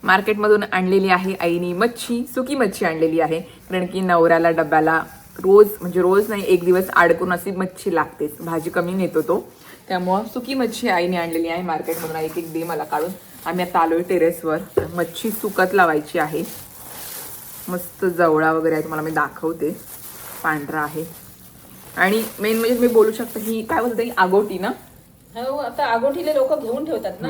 मार्केटमधून आणलेली आहे आईनी मच्छी, सुकी मच्छी आणलेली आहे. कारण की नवऱ्याला डब्याला रोज म्हणजे रोज नाही, एक दिवस अडकून अशी मच्छी लागतेच, भाजी कमी नेतो तो. त्यामुळं सुकी मच्छी आईने आणलेली आहे मार्केटमधून. एक एक दे मला काढून. आम्ही आता आलोय टेरेसवर. मच्छी सुकत लावायची आहे. मस्त जवळा वगैरे आहे, तुम्हाला मी दाखवते. पांढरा आहे. आणि मेन म्हणजे मी बोलू शकते ही काय बोलते, आगोटी ना. हो, आता आगोठीले लोक घेऊन ठेवतात ना.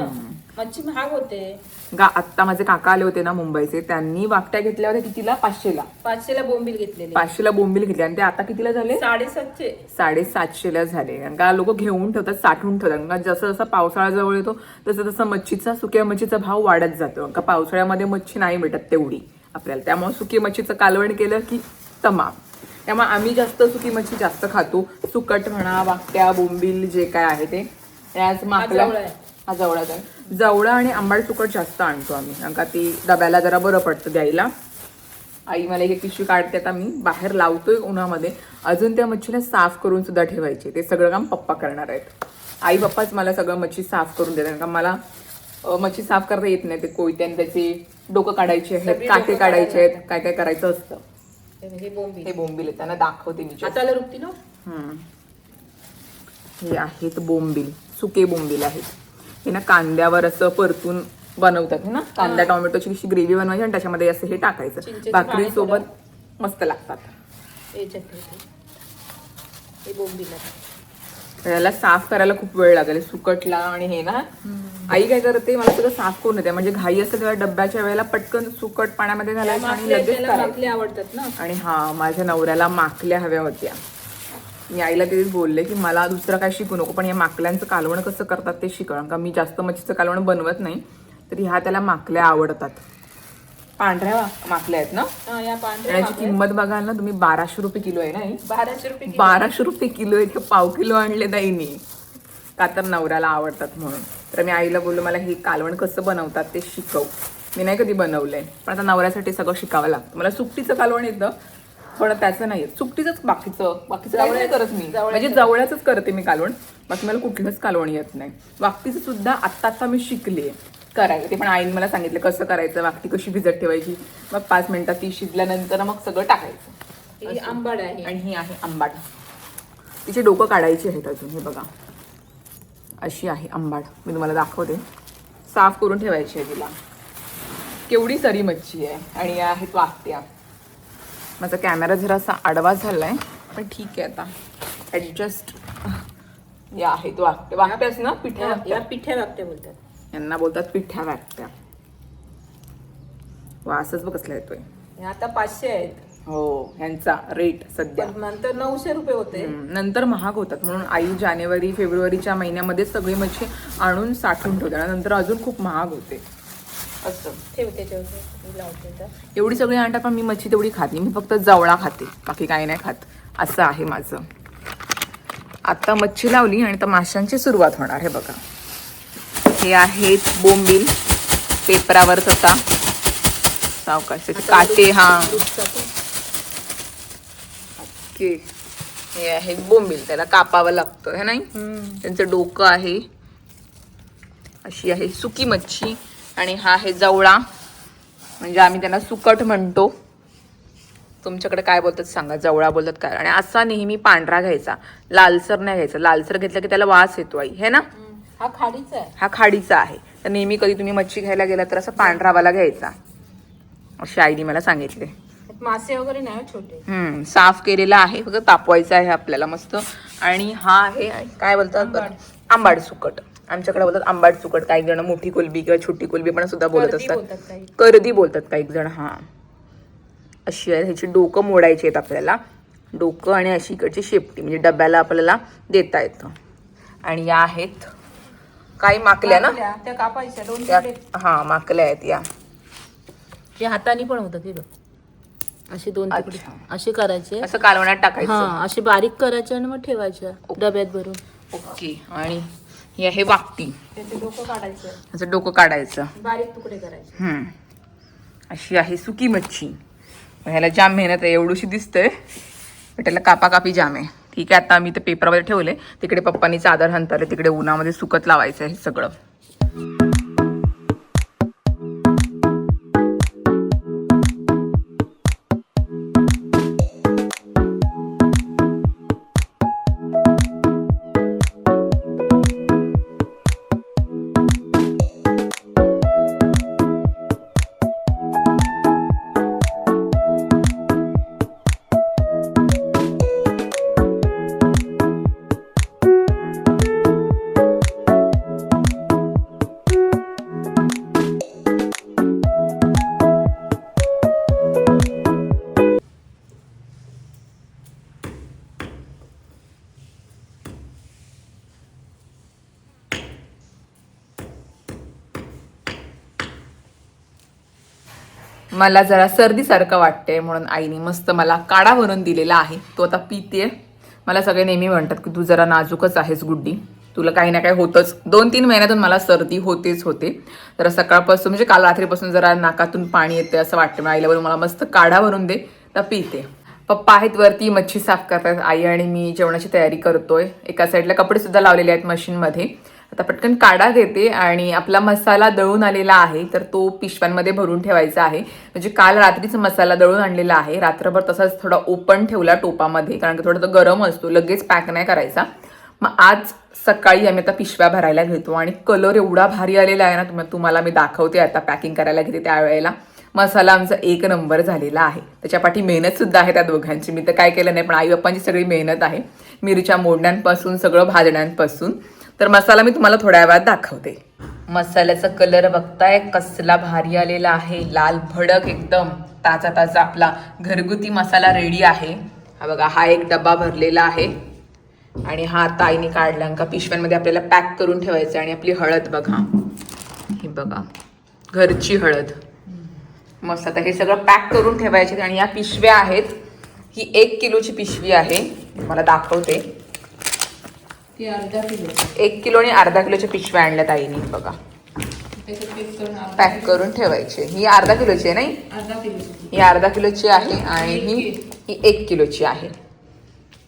मच्छी महाग होते. आत्ता माझे काका आले होते ना मुंबईचे, त्यांनी वाकट्या घेतल्या होत्या कितीला, 500ला. 500ला बोंबील घेतलेले. 500ला बोंबील घेतले आणि ते आता कितीला झाले, 750. 750ला झाले. कारण का लोक घेऊन ठेवतात, साठवून ठेवतात. कारण जसं जसं पावसाळा जवळ येतो तसं तसं मच्छीचा, सुक्या मच्छीचा भाव वाढत जातो. कारण का पावसाळ्यामध्ये मच्छी नाही भेटत तेवढी आपल्याला. त्यामुळे सुकी मच्छीचं कालवण केलं की तमाम. त्यामुळे आम्ही जास्त सुकी मच्छी जास्त खातो. सुकट म्हणा, वाकट्या, बोंबील जे काय आहे ते. आज माकला हा जवळाच आहे. जवळा आणि आंबाड सुकट जास्त आणतो आम्ही, कारण का ती डब्याला जरा बरं पडतं द्यायला. आई मला एक पिशवी काढते, आता मी बाहेर लावतोय उन्हामध्ये. अजून त्या मच्छीला साफ करून सुद्धा ठेवायचे. ते सगळं काम पप्पा करणार आहेत. आई पप्पाच मला सगळं मच्छी साफ करून देतात. कारण का मला मच्छी साफ करता येत नाही. ते कोयत्याने त्याचे डोकं काढायचे आहेत, काटे काढायचे आहेत, काय काय करायचं असतं. हे बोंबील त्यांना दाखवते मी. हाताला रुपती ना. हे आहेत बोंबील, सुके बोंबील आहेत. हे ना कांद्यावर असं परतून बनवतात ना. कांदा टोमॅटोची अशी ग्रेव्ही बनवायची आणि त्याच्यामध्ये असं हे टाकायचं. भाकरी सोबत मस्त लागतात. याला साफ करायला खूप वेळ लागेल सुकटला. आणि हे ना आई काय करते, मला सगळं साफ करून देते. म्हणजे घाई असते तेव्हा डब्याच्या वेळेला पटकन सुकट पाण्यामध्ये घालायचं आणि लगेच माकल्या आवडतात ना. आणि हा माझ्या नवऱ्याला माकल्या हव्या होत्या. मी आईला तेच बोलले की मला दुसरं काय शिकू नको, पण या माकल्यांचं कालवण कसं करतात ते शिकव. का मी जास्त मच्छीचं कालवण बनवत नाही, तर ह्या त्याला माकल्या आवडतात. पांढऱ्या माकल्या आहेत ना. याची किंमत बघाल ना तुम्ही, 1200 रुपये किलो आहे ना. 1200 रुपये किलो आहे. ते पाव किलो आणले ताईनी, का तर नवऱ्याला आवडतात म्हणून. तर मी आईला बोललो मला हे कालवण कसं बनवतात ते शिकव. मी नाही कधी बनवलंय, पण आता नवऱ्यासाठी सगळं शिकावं लागतं. मला सुकटीचं कालवण येतं, पण त्याचं नाही. सुकटीच बाकीचं कालवण नाही करत मी. म्हणजे जवळच करते मी कालवण, बाकी मला कुठलंच कालवण येत नाही. वाकटीचं सुद्धा आत्ता मी शिकले करायचं. ते पण आईने मला सांगितलं कसं करायचं, वाकटी कशी भिजत ठेवायची. मग 5 मिनिटात ती शिजल्यानंतर मग सगळं टाकायचं. ही आंबाड आहे. आणि ही आहे आंबाड. तिचे डोकं काढायची आहेत अजून. हे बघा अशी आहे आंबाड. मी तुम्हाला दाखवते. साफ करून ठेवायची आहे तिला. केवढी सरी मच्छी आहे. आणि या आहेत वाकट्या. माझा कॅमेरा जरासा आडवा झालाय, पण ठीक आहे आता ऍडजस्ट. या आहेत वाकट्या. वाकट्याच ना, पिठ्या वाकट्या बोलतात. यांना बोलतात पिठ्या वाकट्या. वासच बघ कसला येतोय. आता 500 आहेत. हो, ह्यांचा रेट सध्या. नंतर 900 रुपये होते. नंतर महाग होतात म्हणून आई जानेवारी फेब्रुवारीच्या महिन्यामध्ये सगळी मच्छी आणून साठवून ठेवते. नंतर अजून खूप महाग होते. असं ठेवते. एवढी सगळी आणतात, पण मी मच्छी तेवढी खात नाही. मी फक्त जवळा खाते, बाकी काही नाही खात. असं आहे माझं. आता मच्छी लावली आणि आता माशांची सुरुवात होणार. हे बघा, हे आहेत बोंबील. पेपरावर होता सावकाश काटे. हा ओके. हे आहे बोंबील, त्याला कापावं लागतं हे नाही. त्यांचं डोकं आहे. अशी आहे सुकी मच्छी. आणि हा आहे जवळा, म्हणजे आम्ही त्यांना सुकट म्हणतो. तुमच्याकडे काय बोलतात सांगा. जवळा बोलतात काय. आणि असा नेहमी पांढरा घ्यायचा, लालसर नाही घ्यायचा. लालसर घेतला की त्याला वास येतो आई, हे ना. हा खाडीचा आहे. हा खाडीचा आहे. तर नेहमी कधी तुम्ही मच्छी घ्यायला गेला तर असा पांढरावाला घ्यायचा, अशी आईने मला सांगितले. मासे वगैरे नाही छोटे. साफ केलेला आहे, फक्त तापवायचा आहे आपल्याला मस्त. आणि हा आहे काय बोलतात, आंबाड सुकट. आमच्याकडे बोलतात आंबाड सुकट. काही जण मोठी कोलबी किंवा छोटी कोलबी पण सुद्धा बोलत असतात. करदी बोलतात काही जण. हा अशी आहे. ह्याची डोकं मोडायची आहेत आपल्याला. डोकं आणि अशी इकडची शेपटी, म्हणजे डब्याला आपल्याला देता येतं. आणि या आहेत काही माकल्या ना, त्या कापायच्या. हा माकल्या आहेत या. ते हाताने पण होतं की असे 2 तुकडे असे करायचे. असं कालवणात टाकायचं. हा, असे बारीक करायचे आणि मग ठेवायच्या डब्यात भरून. ओके. आणि हे आहे वाकटी. त्याचं डोकं काढायचं. त्याचं डोकं काढायचं, बारीक तुकडे करायचे. अशी आहे सुकी मच्छी. ह्याला जाम मेहनत आहे. एवढीशी दिसतंय, पण त्याला कापाकापी जाम आहे. ठीक आहे. आता मी ते पेपरमध्ये ठेवले. तिकडे पप्पांनी चादर हंतरले. तिकडे उन्हामध्ये सुकत लावायचं आहे सगळं. मला जरा सर्दीसारखं वाटतंय म्हणून आईने मस्त मला काढा बनवून दिलेला आहे. तो आता पितेय. मला सगळे नेहमी म्हणतात की तू जरा नाजूकच आहेस गुड्डी, तुला काही ना काही होतच. 2-3 महिन्यातून मला सर्दी होतेच. जरा सकाळपासून म्हणजे काल रात्रीपासून जरा नाकातून पाणी येते असं वाटतं. मग आईला बोलून मला मस्त काढा भरून दे, तर पिते. पप्पा आहेत वरती, मच्छी साफ करतात. आई आणि मी जेवणाची तयारी करतोय. एका साईडला कपडे सुद्धा लावलेले आहेत मशीनमध्ये. आता पटकन काढा घेते आणि आपला मसाला दळून आलेला आहे तर तो पिशव्यांमध्ये भरून ठेवायचा आहे. म्हणजे काल रात्रीचा मसाला दळून आणलेला आहे, रात्रभर तसाच थोडा ओपन ठेवला टोपामध्ये, कारण की थोडा तो गरम असतो, लगेच पॅक नाही करायचा. मग आज सकाळी आम्ही आता पिशव्या भरायला घेतो आणि कलर एवढा भारी आलेला आहे ना, तुम्हाला मी दाखवते आता पॅकिंग करायला घेते त्यावेळेला. मसाला आमचा 1 नंबर झालेला आहे. त्याच्या पाठी मेहनत सुद्धा आहे त्या दोघांची. मी तर काय केलं नाही, पण आई बाप्पांची सगळी मेहनत आहे, मिरच्या मोडण्यापासून सगळं भाजण्यापासून. तर मसाला मी तुम्हाला थोड्या वेळात दाखवते. मसाल्याचा कलर बघताय कसला भारी आलेला आहे, लाल भडक एकदम ताजा आपला घरगुती मसाला रेडी आहे. हा बघा, हा एक डबा भरलेला आहे आणि हा आता आईने काढला का पिशव्यांमध्ये आपल्याला पॅक करून ठेवायचं. आणि आपली हळद बघा, ही बघा घरची हळद मस्त. आता हे सगळं पॅक करून ठेवायचे. आणि या पिशव्या आहेत, ही 1 किलोची पिशवी आहे, मला दाखवते. 1 किलो आणि अर्धा किलोच्या पिशव्या आणल्यात आईने बघा, पॅक करून ठेवायचे. ही अर्धा किलोची आहे नाही, ही अर्धा किलोची आहे आणि ही 1 किलोची आहे.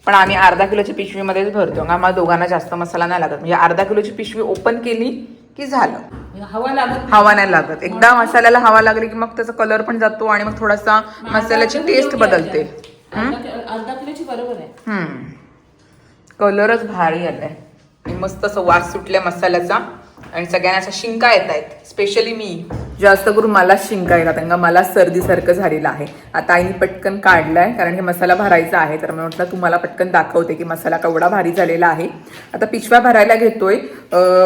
पण आम्ही अर्धा किलोच्या पिशवीमध्येच भरतो, आम्हाला दोघांना जास्त मसाला नाही लागत. म्हणजे अर्धा किलोची पिशवी ओपन केली की झालं, हवा नाही लागत. एकदा मसाल्याला हवा लागली की मग त्याचा कलर पण जातो आणि मग थोडासा मसाल्याची टेस्ट बदलते. अर्धा किलोची बरोबर आहे. कलरच भारी आलाय, मस्त असं वास सुटलाय मसाल्याचा आणि सगळ्यांना अशा शिंका येत आहेत. स्पेशली मी, जास्त करून मला शिंका येतात कारण मला सर्दीसारखं झालेलं आहे. आता आईने पटकन काढलाय कारण हे मसाला भरायचा आहे, तर मी म्हटलं तुम्हाला पटकन दाखवते की मसाला केवढा भारी झालेला आहे. आता पिशव्या भरायला घेतोय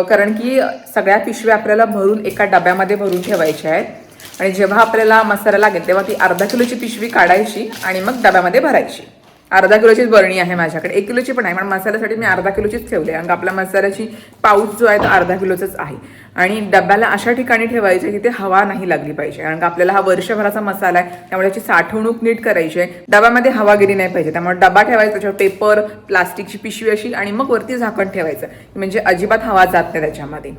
कारण की सगळ्या पिशव्या आपल्याला भरून एका डब्यामध्ये भरून ठेवायच्या आहेत आणि जेव्हा आपल्याला मसाला लागेल तेव्हा ती अर्धा किलोची पिशवी काढायची आणि मग डब्यामध्ये भरायची. अर्धा किलोचीच बरणी आहे माझ्याकडे, 1 किलोची पण आहे, पण मसाल्यासाठी मी अर्धा किलोचीच ठेवले कारण आपल्या मसाल्याची पाऊच जो आहे तो अर्धा किलोचाच आहे. आणि डब्याला अशा ठिकाणी ठेवायचे की ते हवा नाही लागली पाहिजे, कारण का आपल्याला हा वर्षभराचा मसाला आहे, त्यामुळे त्याची साठवणूक नीट करायची आहे. डब्यामध्ये हवा गेली नाही पाहिजे, त्यामुळे डबा ठेवायचा, त्याच्यावर पेपर प्लास्टिकची पिशवी अशी आणि मग वरती झाकण ठेवायचं, म्हणजे अजिबात हवा जात नाही त्याच्यामध्ये,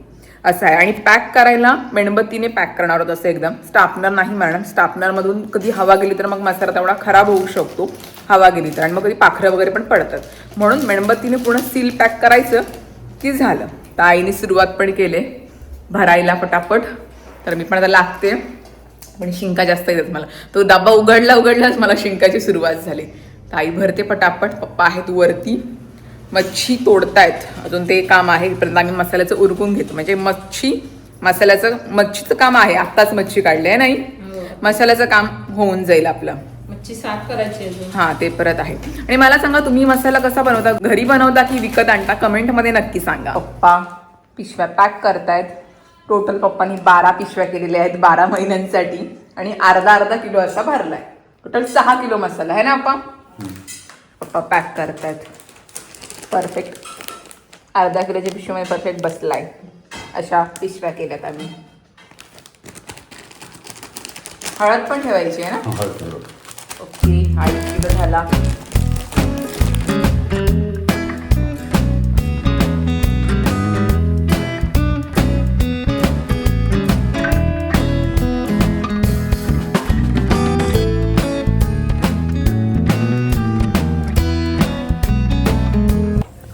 असं आहे. आणि पॅक करायला मेणबत्तीने पॅक करणार होत असं एकदम, स्टापनर नाही मॅडम. स्टापनरमधून कधी हवा गेली तर मग मसाला तेवढा खराब होऊ शकतो हवा गेली तर, आणि मग कधी पाखरं वगैरे पण पडतात. म्हणून मेणबत्तीने पूर्ण सील पॅक करायचं की झालं. तर आईने सुरुवात पण केले भरायला पटापट, तर मी पण आता लागते, पण शिंका जास्त येतात मला. तो डबा उघडलाच मला शिंकाची सुरुवात झाली. तर आई भरते पटापट, पप्पा आहेत वरती, मच्छी तोडतायत, अजून ते काम आहे. परत आम्ही मसाल्याचं उरकून घेतो, म्हणजे मच्छीचं काम आहे. आत्ताच मच्छी काढली आहे नाही, मसाल्याचं काम होऊन जाईल आपलं. मच्छी साफ करायची हा, ते परत आहे. आणि मला सांगा, तुम्ही मसाला कसा बनवता, घरी बनवता की विकत आणता, कमेंटमध्ये नक्की सांगा. पप्पा पिशव्या पॅक करतायत. टोटल पप्पांनी 12 पिशव्या केलेल्या आहेत 12 महिन्यांसाठी आणि अर्धा किलो असा भरलाय. टोटल 6 किलो मसाला आहे ना पप्पा पॅक करतायत. परफेक्ट अर्धा किलोच्या पिशवीमध्ये परफेक्ट बसलाय. अशा पिशव्या केल्यात आम्ही. हळद पण ठेवायची आहे ना. ओके, 2.5 किलो झाला.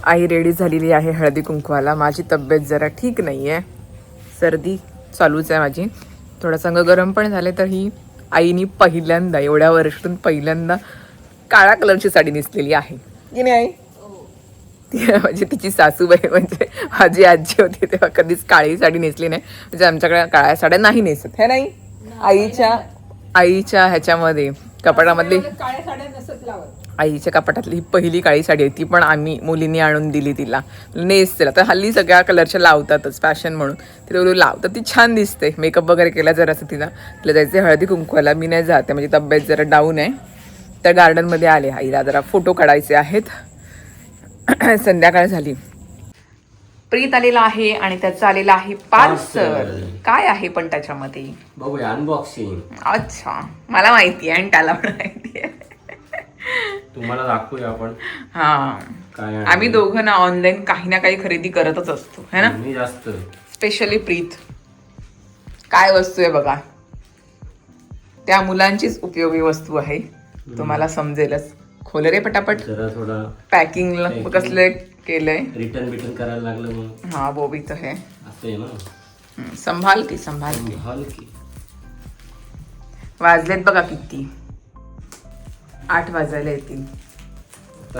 आई रेडी झालेली आहे हळदी कुंकवाला. माझी तब्येत जरा ठीक नाही आहे, सर्दी चालूच आहे माझी, थोडासा गरम पण झाले. तर ही आईनी पहिल्यांदा, एवढ्या वर्षातून पहिल्यांदा काळ्या कलरची साडी नेसलेली आहे की नाही आई? ती म्हणजे तिची सासूबाई, म्हणजे माझी आजी होती तेव्हा कधीच काळी साडी नेसली नाही. म्हणजे आमच्याकडे काळ्या साड्या नाही नेसत है नाही. आईच्या ह्याच्यामध्ये कपाटामधली, आईच्या कपाटातली ही पहिली काळी साडी आहे. ती पण आम्ही मुलींनी आणून दिली तिला, नेसतेला. तर हल्ली सगळ्या कलरच्या लावतातच फॅशन म्हणून, तिला लावतात, ती छान दिसते. मेकअप वगैरे केला जरासं तिला जायचं हळदी कुंकवाला. मी नाही जाते, म्हणजे तब्येत जरा डाऊन आहे. तर गार्डनमध्ये आले, आईला जरा फोटो काढायचे आहेत. संध्याकाळ झाली. प्रीत आलेला आहे आणि त्याचं आलेलं आहे पार्सल. काय आहे पण त्याच्यामध्ये बघूया अनबॉक्सिंग. अच्छा, मला माहिती आहे आणि त्याला पण माहिती आहे. तुम्हाला दाखवूया आपण हा, काय आहे. आम्ही दोघं ना ऑनलाईन काही ना काही खरेदी करतच असतो है ना. मी जास्त स्पेशली प्रीत. काय वस्तू आहे बघा, त्या मुलांचीच उपयोगी वस्तू आहे, तुम्हाला समजेलच. खोल रे पटापट. जरा थोडा पॅकिंगला कसले केलंय. रिटर्न करायला लागलं मग हा बोबीचं हे असं आहे ना. संभाल की. हॉल की वाजलेत बघा किती, 8 वाजायला येतील.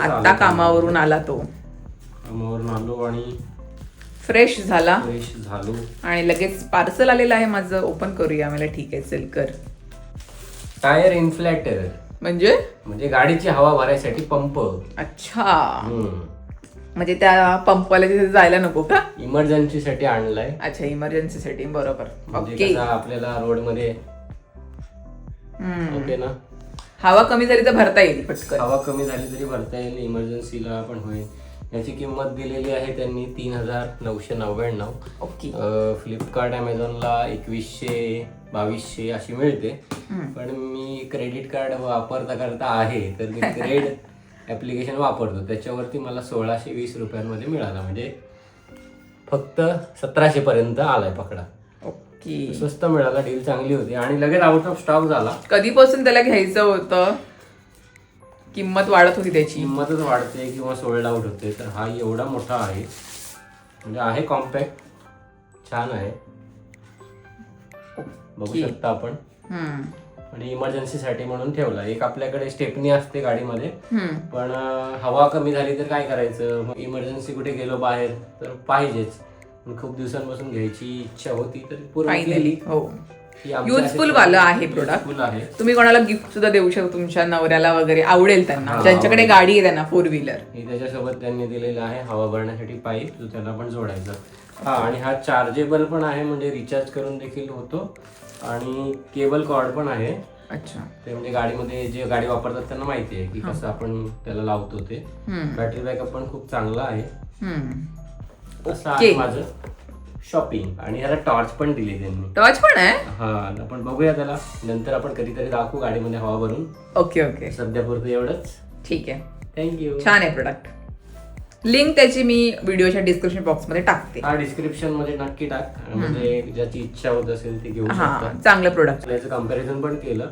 आता कामावरून आला तो, कामावरून आलो आणि फ्रेश झाला फ्रेश झालो आणि लगेच पार्सल आलेलं आहे माझं. ओपन करूया. मला ठीक आहे, चल कर. टायर इन्फ्लॅटर म्हणजे गाडीची हवा भरायसाठी पंप. अच्छा, म्हणजे त्या पंपाला तिथे जायला नको का? इमर्जन्सी साठी आणलाय. अच्छा, इमर्जन्सी साठी. बरोबर. म्हणजे ओके. कसं आपल्याला रोड मध्ये ओके ना, हवा कमी झाली तर भरता येईल पटकन. हवा कमी झाली तरी भरता येईल, इमर्जन्सीला पण होईल. याची किंमत दिलेली आहे त्यांनी 3,999. ओके. फ्लिपकार्ट अमेझॉनला 2100 2200 अशी मिळते. पण मी क्रेडिट कार्ड वापरता करता आहे तर मी क्रेड ऍप्लिकेशन वापरतो, त्याच्यावरती मला 1620 रुपयांमध्ये मिळाला. म्हणजे फक्त 1700 पर्यंत आलाय पकडा. ओके. स्वस्त मिळाला, डील चांगली होती आणि लगेच आउट ऑफ स्टॉक झाला. कधीपासून त्याला घ्यायचं होतं? किंमत वाढत होती त्याची. किंमतच वाढते किंवा सोल्ड आउट होते. तर हा एवढा मोठा आहे, म्हणजे आहे कॉम्पॅक्ट, छान आहे, बघू शकता आपण. आणि इमर्जन्सी साठी म्हणून ठेवला. एक आपल्याकडे स्टेपनी असते गाडीमध्ये, पण हवा कमी झाली तर काय करायचं, मग इमर्जन्सी कुठे गेलो बाहेर तर पाहिजेच. खूप दिवसांपासून घ्यायची इच्छा होती तर पूर्ण केली. हो, युजफुल वाला आहे प्रोडक्ट. आहे. तुम्ही कोणाला गिफ्ट सुद्धा देऊ शकता, तुमच्या नवऱ्याला वगैरे आवडेल त्यांना, ज्यांच्याकडे गाडी आहे त्यांना 4 व्हीलर. हे त्याच्यासोबत त्यांनी दिलेलं आहे हवा भरण्यासाठी पाईप, जो त्याला पण जोडायचा. हा, आणि हा चार्जेबल पण आहे, म्हणजे रिचार्ज करून देखील होतो. आणि केबल कॉर्ड पण आहे. अच्छा. ते म्हणजे गाडीमध्ये जे गाडी वापरतात त्यांना माहिती आहे की कसं आपण त्याला लावतो ते. बॅटरी बॅकअप पण खूप चांगला आहे. असं आहे माझं शॉपिंग. आणि ह्याला टॉर्च पण दिली त्यांनी. टॉर्च पण आहे? हा, आपण बघूया त्याला नंतर, आपण कधीतरी दाखवू गाडीमध्ये हवा भरून. Okay okay. सध्या पुरतं एवढंच. ठीक आहे. थँक्यू. छान आहे प्रोडक्ट. लिंक त्याची मी व्हिडिओच्या डिस्क्रिप्शन बॉक्स मध्ये टाकते. हा, डिस्क्रिप्शन मध्ये नक्की टाक, म्हणजे ज्याची इच्छा होत असेल ती घेऊ शकता. चांगलं प्रोडक्ट. याचं कम्पॅरिझन पण केलं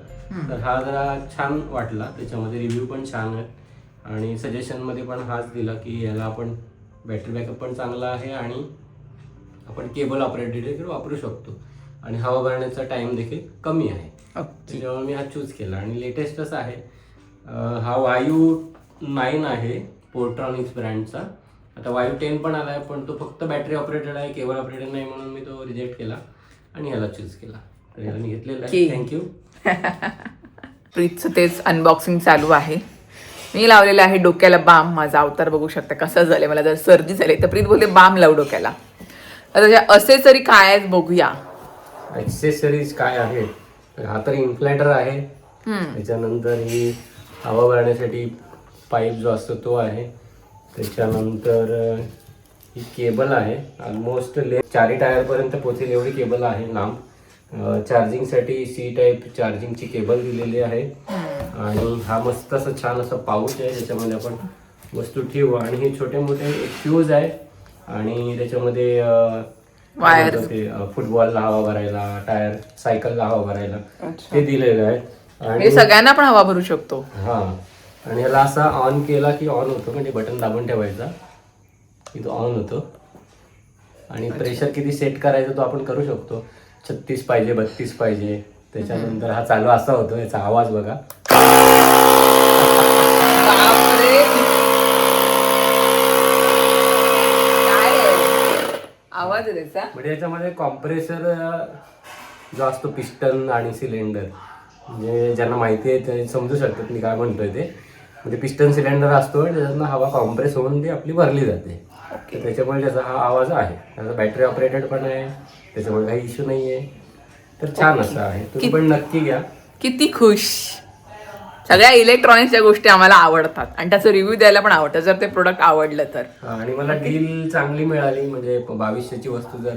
तर हा जरा छान वाटला. त्याच्यामध्ये रिव्ह्यू पण छान आहे आणि सजेशन मध्ये पण हाच दिला की याला आपण बॅटरी बॅकअप पण चांगला आहे आणि आपण केबल ऑपरेटेड देखील वापरू शकतो आणि हवा भरण्याचा टाइम देखील कमी आहे. त्याच्यामुळे मी हा चूज केला. आणि लेटेस्टच आहे हा. वायू 9 आहे पोर्ट्रॉनिक्स ब्रँडचा. आता वायू 10 पण आलाय, पण तो फक्त बॅटरी ऑपरेटेड आहे, केबल ऑपरेटेड नाही, म्हणून मी तो रिजेक्ट केला आणि याला चूज केला. तर याला मी घेतलेला आहे. थँक्यू. प्रीतचं तेच अनबॉक्सिंग चालू आहे. मी लावलेलं आहे डोक्याला बाम. माझा अवतार बघू शकता कसा झालाय. मला जर सर्दी झाली तर प्रीत बोलते बाम लाव डोक्याला. आता असे तरी काय आहेत बघूया. ऍक्सेसरीज काय आहे, हा तर इन्फ्लॅटर आहे. त्याच्यानंतर ही हवा भरण्यासाठी पाईप जो असतो तो आहे. त्याच्यानंतर ही केबल आहे, ऑलमोस्ट 4 टायर पर्यंत पोहोचेल एवढी केबल आहे लांब. चार्जिंगसाठी C टाईप चार्जिंगची केबल दिलेली आहे. आणि हा मस्त असं छान असं पाऊच आहे, ज्याच्यामध्ये आपण वस्तू ठेवू. आणि हे छोटे मोठे फ्यूज आहे आणि त्याच्यामध्ये वायर, ते फुटबॉलला हवा भरायला, टायर सायकलला हवा भरायला ते दिलेलं आहे. आणि सगळ्यांना पण हवा भरू शकतो. हा, आणि याला असा ऑन केला की ऑन होतो, म्हणजे बटन दाबून ठेवायचा की तो ऑन होतो. आणि प्रेशर किती सेट करायचं तो आपण करू शकतो. 36 पाहिजे, 32 पाहिजे. त्याच्यानंतर हा चालू असा होतो. याचा आवाज बघा. आवाज आहे त्याचा. म्हणजे याच्यामध्ये कॉम्प्रेसर जो असतो, पिस्टन आणि सिलेंडर, म्हणजे ज्यांना माहिती आहे ते समजू शकतात मी काय म्हणतोय ते. म्हणजे पिस्टन सिलेंडर असतो आणि त्याच्यातनं हवा कॉम्प्रेस होऊन ती आपली भरली जाते. त्याच्यामुळे त्याचा हा आवाज आहे. त्याचा बॅटरी ऑपरेटेड पण आहे, त्याच्यामुळे काही इश्यू नाही आहे. तर छान असं आहे, तुम्ही पण नक्की घ्या. किती खुश. सगळ्या इलेक्ट्रॉनिक्सच्या गोष्टी आम्हाला आवडतात आणि त्याचं रिव्ह्यू द्यायला पण आवडतं जर ते प्रोडक्ट आवडलं तर. आणि मला डील चांगली मिळाली, म्हणजे 2200ची वस्तू जर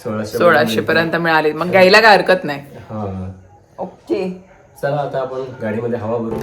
1600 पर्यंत मिळाली मग घ्यायला काय हरकत नाही. हा. ओके चला आता आपण गाडीमध्ये हवा भरू.